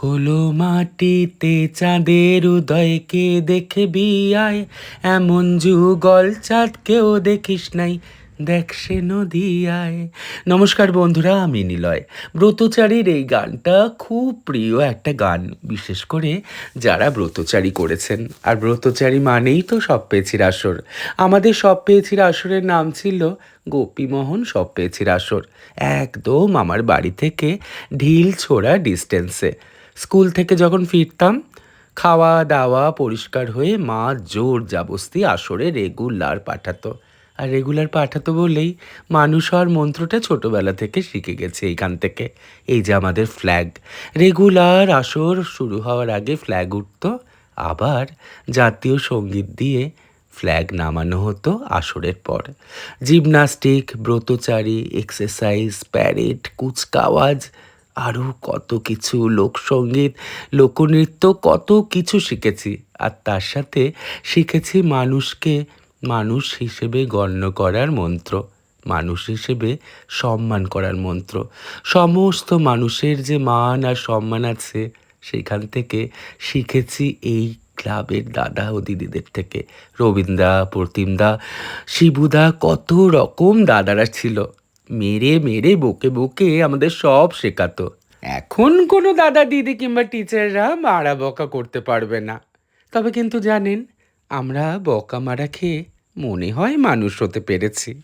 হলো মাটিতে চাঁদের উদয়কে দেখবি আয়, এমন যুগল চাঁদ কেউ দেখিস নাই, দেখ সে নদিয়ায়। নমস্কার বন্ধুরা, আমি নিলয়। ব্রতচারীর এই গানটা খুব প্রিয় একটা গান, বিশেষ করে যারা ব্রতচারী করেছেন। আর ব্রতচারী মানেই তো সব পেয়েছির আসর। আমাদের সব পেয়েছির আসরের নাম ছিল গোপীমোহন সব পেয়েছির আসর। একদম আমার বাড়ি থেকে ঢিল ছোড়া ডিস্টেন্সে। স্কুল থেকে যখন ফিরতাম, খাওয়া দাওয়া পরিষ্কার হয়ে মা জোর জাবস্তি আসরে রেগুলার পাঠাতো। আর রেগুলার পাঠাতো বলেই মানুষ হওয়ার মন্ত্রটা ছোটবেলা থেকে শিখে গেছে এইখান থেকে। এই যে আমাদের ফ্ল্যাগ, রেগুলার আসর শুরু হওয়ার আগে ফ্ল্যাগ উঠতো, আবার জাতীয় সঙ্গীত দিয়ে ফ্ল্যাগ নামানো হতো আসরের পর। জিমনাস্টিক, ব্রতচারী, এক্সারসাইজ, প্যারেড, কুচকাওয়াজ, আরও কত কিছু, লোকসঙ্গীত, লোকনৃত্য, কত কিছু শিখেছি। আর তার সাথে শিখেছি মানুষকে মানুষ হিসেবে গণ্য করার মন্ত্র, মানুষ হিসেবে সম্মান করার মন্ত্র। সমস্ত মানুষের যে মান আর সম্মান আছে, সেখান থেকে শিখেছি এই ক্লাবের দাদা ও দিদিদের থেকে। রবীন্দ্রা, প্রতিমদা, শিবুদা, কত রকম দাদারা ছিল। মেরে মেরে বকে বকে আমাদের সব শেখাতো। এখন কোনো দাদা দিদি কিংবা টিচাররা মারা বকা করতে পারবে না। তবে কিন্তু জানেন, আমরা বকা মারা খেয়ে মনে হয় মানুষ হতে পেরেছি।